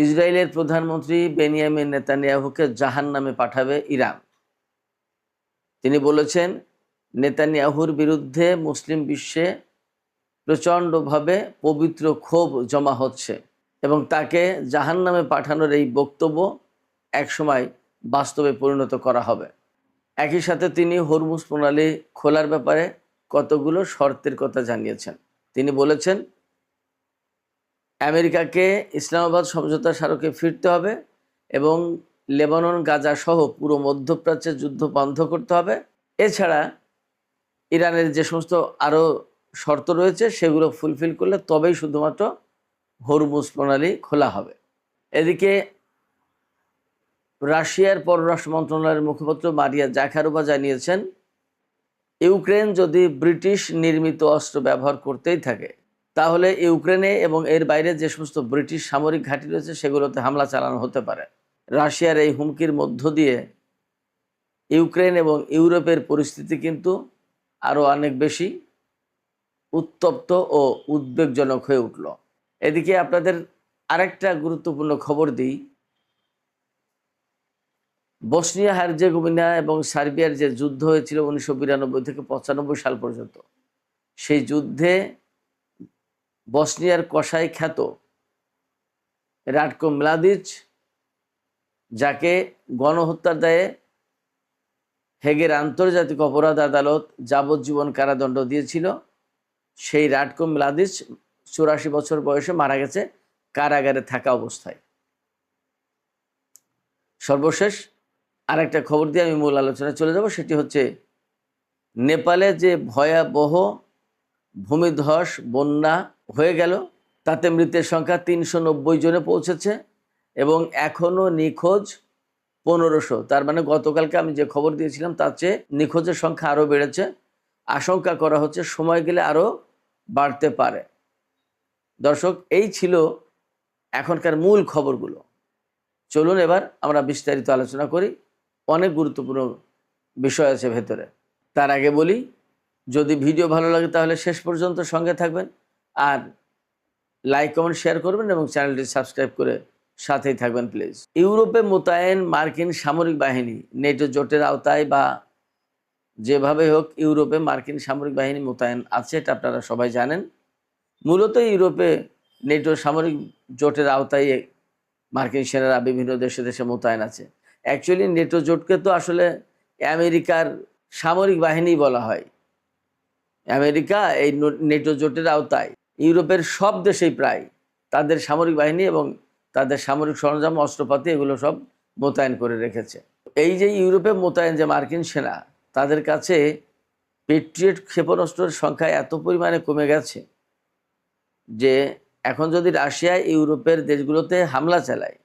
ইসরায়েলের প্রধানমন্ত্রী বেনিয়ামিন নেতানিয়াহুকে জাহান্নামে পাঠাবে ইরান। তিনি বলেছেন, নেতানিয়াহুর বিরুদ্ধে মুসলিম বিশ্বে প্রচণ্ডভাবে পবিত্র ক্ষোভ জমা হচ্ছে এবং তাকে জাহান্নামে পাঠানোর এই বক্তব্য একসময় বাস্তবে পরিণত করা হবে। একই সাথে তিনি হরমুজ প্রণালী খোলার ব্যাপারে কতগুলো শর্তের কথা জানিয়েছেন। তিনি বলেছেন, আমেরিকাকে ইসলামাবাদ সমঝোতা স্মারকে ফিরতে হবে এবং লেবানন, গাজা সহ পুরো মধ্যপ্রাচ্যের যুদ্ধ বন্ধ করতে হবে। এছাড়া ইরানের যে সমস্ত আরও শর্ত রয়েছে সেগুলো ফুলফিল করলে তবেই শুধুমাত্র হরমুজ প্রণালী খোলা হবে। এদিকে রাশিয়ার পররাষ্ট্র মন্ত্রণালয়ের মুখপাত্র মারিয়া জাখারোভা জানিয়েছেন, ইউক্রেন যদি ব্রিটিশ নির্মিত অস্ত্র ব্যবহার করতেই থাকে তাহলে ইউক্রেনে এবং এর বাইরে যে সমস্ত ব্রিটিশ সামরিক ঘাঁটি রয়েছে সেগুলোতে হামলা চালানো হতে পারে। রাশিয়ার এই হুমকির মধ্য দিয়ে ইউক্রেন এবং ইউরোপের পরিস্থিতি কিন্তু আরও অনেক বেশি উত্তপ্ত ও উদ্বেগজনক হয়ে উঠল। এদিকে আপনাদের আরেকটা গুরুত্বপূর্ণ খবর দিই, বসনিয়া হার্জেগোভিনা এবং সার্বিয়ার যে যুদ্ধ হয়েছিল 1992 থেকে 95 সাল পর্যন্ত, সেই যুদ্ধে বসনিয়ার কসাই খ্যাত রাটকো মলাদিচ, যাকে গণহত্যার দায়ে হেগের আন্তর্জাতিক অপরাধ আদালত যাবজ্জীবন কারাদণ্ড দিয়েছিল, সেই রাটকো মলাদিচ 84 বছর বয়সে মারা গেছে কারাগারে থাকা অবস্থায়। সর্বশেষ আরেকটা খবর দিয়ে আমি মূল আলোচনায় চলে যাব, সেটি হচ্ছে নেপালে যে ভয়াবহ ভূমিধস বন্যা হয়ে গেল তাতে মৃতের সংখ্যা 390 জনে পৌঁছেছে এবং এখনও নিখোঁজ 1500। তার মানে গতকালকে আমি যে খবর দিয়েছিলাম তার চেয়ে নিখোঁজের সংখ্যা আরও বেড়েছে। আশঙ্কা করা হচ্ছে সময় গেলে আরও বাড়তে পারে। দর্শক, এই ছিল এখনকার মূল খবরগুলো। চলুন এবার আমরা বিস্তারিত আলোচনা করি। অনেক গুরুত্বপূর্ণ বিষয় আছে ভেতরে। তার আগে বলি, যদি ভিডিও ভালো লাগে তাহলে শেষ পর্যন্ত সঙ্গে থাকবেন, আর লাইক, কমেন্ট, শেয়ার করবেন এবং চ্যানেলটি সাবস্ক্রাইব করে সাথেই থাকবেন প্লিজ। ইউরোপে মোতায়েন মার্কিন সামরিক বাহিনী নেটো জোটের আওতায় বা যেভাবে হোক ইউরোপে মার্কিন সামরিক বাহিনী মোতায়েন আছে, এটা আপনারা সবাই জানেন। মূলত ইউরোপে নেটো সামরিক জোটের আওতায় মার্কিন সেনারা বিভিন্ন দেশে দেশে মোতায়েন আছে। অ্যাকচুয়ালি নেটো জোটকে তো আসলে আমেরিকার সামরিক বাহিনী বলা হয়। আমেরিকা এই নেটো জোটের আওতায় ইউরোপের সব দেশেই প্রায় তাদের সামরিক বাহিনী এবং তাদের সামরিক সরঞ্জাম, অস্ত্রপাতি এগুলো সব মোতায়েন করে রেখেছে। এই যে ইউরোপে মোতায়েন যে মার্কিন সেনা, তাদের কাছে পেট্রিয়ট ক্ষেপণাস্ত্রের সংখ্যা এত পরিমাণে কমে গেছে যে এখন যদি রাশিয়া ইউরোপের দেশগুলোতে হামলা চালায়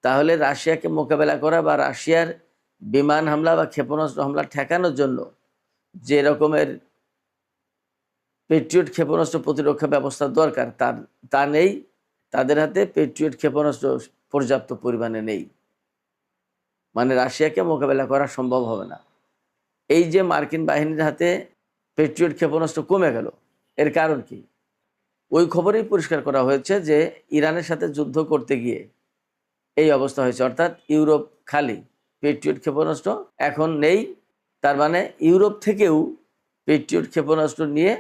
তাহলে রাশিয়াকে মোকাবেলা করা বা রাশিয়ার বিমান হামলা বা ক্ষেপণাস্ত্র হামলা ঠেকানোর জন্য যে রকমের পেট্রিয়ট ক্ষেপণাস্ত্র প্রতিরক্ষা ব্যবস্থা দরকার তা নেই। তাদের হাতে পেট্রিয়ট ক্ষেপণাস্ত্র পর্যাপ্ত পরিমাণে নেই, মানে রাশিয়াকে মোকাবেলা করা সম্ভব হবে না। এই যে মার্কিন বাহিনীর হাতে পেট্রিয়ট ক্ষেপণাস্ত্র কমে গেল, এর কারণ কি? ওই খবরেই পরিষ্কার করা হয়েছে যে ইরানের সাথে যুদ্ধ করতে গিয়ে এই অবস্থা হয়েছে, অর্থাৎ ইউরোপ খালি, পেট্রিয়ট ক্ষেপণাস্ত্র এখন নেই। তার মানে ইউরোপ থেকেও পেট্রিয়ট ক্ষেপণাস্ত্র নিয়ে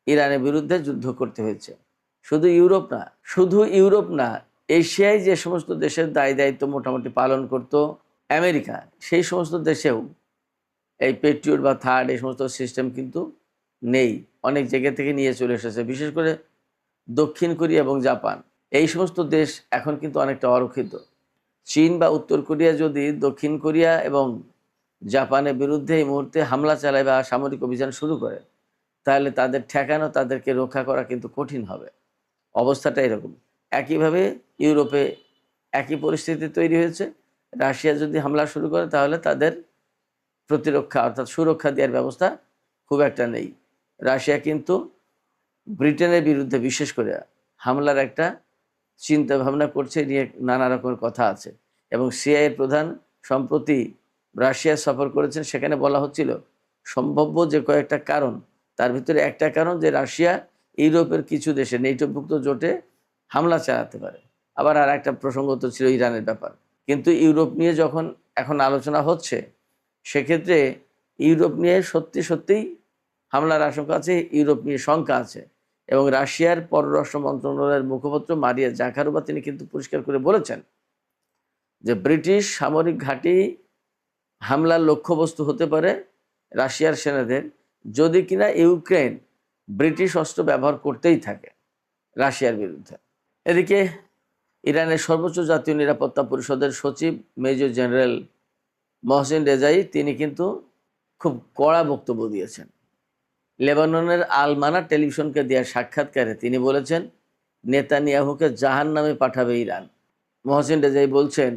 ইরানের বিরুদ্ধে যুদ্ধ করতে হয়েছে। শুধু ইউরোপ না, এশিয়ায় যে সমস্ত দেশের দায় দায়িত্ব মোটামুটি পালন করত আমেরিকা, সেই সমস্ত দেশেও এই পেট্রিয়ট বা থার্ড এই সমস্ত সিস্টেম কিন্তু নেই। অনেক জায়গা থেকে নিয়ে চলে এসেছে, বিশেষ করে দক্ষিণ কোরিয়া এবং জাপান। এই সমস্ত দেশ এখন কিন্তু অনেকটা অরক্ষিত। চীন বা উত্তর কোরিয়া যদি দক্ষিণ কোরিয়া এবং জাপানের বিরুদ্ধে এই মুহূর্তে হামলা চালায় বা সামরিক অভিযান শুরু করে, তাহলে তাদের ঠেকানো, তাদেরকে রক্ষা করা কিন্তু কঠিন হবে। অবস্থাটা এরকম। একইভাবে ইউরোপে একই পরিস্থিতি তৈরি হয়েছে। রাশিয়া যদি হামলা শুরু করে তাহলে তাদের প্রতিরক্ষা অর্থাৎ সুরক্ষা দেওয়ার ব্যবস্থা খুব একটা নেই। রাশিয়া কিন্তু ব্রিটেনের বিরুদ্ধে বিশেষ করে হামলার একটা চিন্তা ভাবনা করছে, নিয়ে নানা রকমের কথা আছে। এবং সিআইএর প্রধান সম্প্রতি রাশিয়া সফর করেছেন, সেখানে বলা হচ্ছিল সম্ভাব্য যে কয়েকটা কারণ, তার ভিতরে একটা কারণ যে রাশিয়া ইউরোপের কিছু দেশে নেটোভুক্ত জোটে হামলা চালাতে পারে। আবার আর একটা প্রসঙ্গ তো ছিল ইরানের ব্যাপার। কিন্তু ইউরোপ নিয়ে যখন এখন আলোচনা হচ্ছে, সেক্ষেত্রে ইউরোপ নিয়ে সত্যিই হামলার আশঙ্কা আছে, ইউরোপ নিয়ে শঙ্কা আছে। এবং রাশিয়ার পররাষ্ট্র মন্ত্রণালয়ের মুখপাত্র মারিয়া জাখারোভা তিনি কিন্তু পরিষ্কার করে বলেছেন যে ব্রিটিশ সামরিক ঘাঁটি হামলার লক্ষ্যবস্তু হতে পারে রাশিয়ার সেনাদের, যদি কিনা ইউক্রেন ব্রিটিশ অস্ত্র ব্যবহার করতেই থাকে রাশিয়ার বিরুদ্ধে। এদিকে ইরানের সর্বোচ্চ জাতীয় নিরাপত্তা পরিষদের সচিব মেজর জেনারেল মহসিন রেজাই তিনি কিন্তু খুব কড়া বক্তব্য দিয়েছেন। লেবাননের আল মানা টেলিভিশনকে দেওয়া সাক্ষাৎকারে তিনি বলেছেন, নেতানিয়াহুকে জাহান্নামে পাঠাবে ইরান। মহসিন রেজাই বলছেন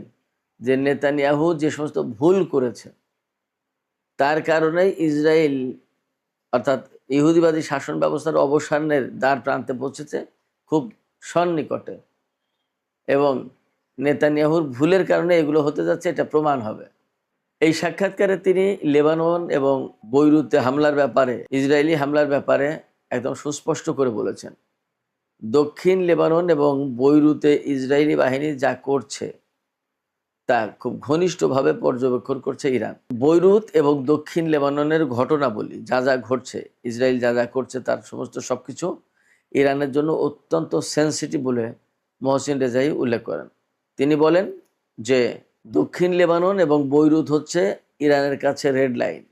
যে নেতানিয়াহু যে সমস্ত ভুল করেছে তার কারণেই ইসরায়েল অর্থাৎ ইহুদিবাদী শাসন ব্যবস্থার অবসানের দ্বার প্রান্তে পৌঁছেছে খুব সন্নিকটে, এবং নেতানিয়াহুর ভুলের কারণে এগুলো হতে যাচ্ছে, এটা প্রমাণ হবে। এই সাক্ষাৎকারে তিনি লেবানন এবং বৈরুতে হামলার ব্যাপারে, ইসরায়েলি হামলার ব্যাপারে একদম সুস্পষ্ট করে বলেছেন, দক্ষিণ লেবানন এবং বৈরুতে ইসরায়েলি বাহিনী যা করছে তা খুব ঘনিষ্ঠভাবে পর্যবেক্ষণ করছে ইরান। বৈরুত এবং দক্ষিণ লেবাননের ঘটনাবলী যা ঘটছে, ইসরায়েল যা করছে, তার সমস্ত সবকিছু ইরানের জন্য অত্যন্ত সেন্সিটিভ বলে মহসিন রেজাই উল্লেখ করেন। তিনি বলেন যে দক্ষিণ লেবানন এবং বৈরুত হচ্ছে ইরানের কাছে রেড লাইন,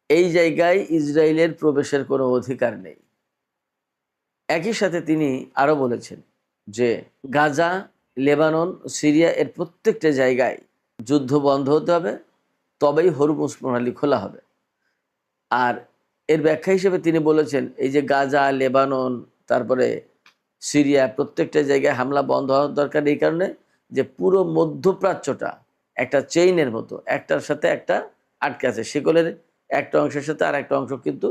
এই জায়গায় ইসরায়েলের প্রবেশের কোনো অধিকার নেই। একই সাথে তিনি আরও বলেছেন যে গাজা, লেবানন, সিরিয়া এর প্রত্যেকটা জায়গায় যুদ্ধ বন্ধ হতে হবে, তবেই হরমুজ প্রণালী খোলা হবে। আর এর ব্যাখ্যা হিসেবে তিনি বলেছেন, এই যে গাজা, লেবানন, তারপরে সিরিয়া প্রত্যেকটা জায়গায় হামলা বন্ধ হওয়ার দরকার এই কারণে যে পুরো মধ্যপ্রাচ্যটা একটা চেইনের মতো একটার সাথে একটা আটকে আছে, শিকলের একটা অংশের সাথে আর একটা অংশ কিন্তু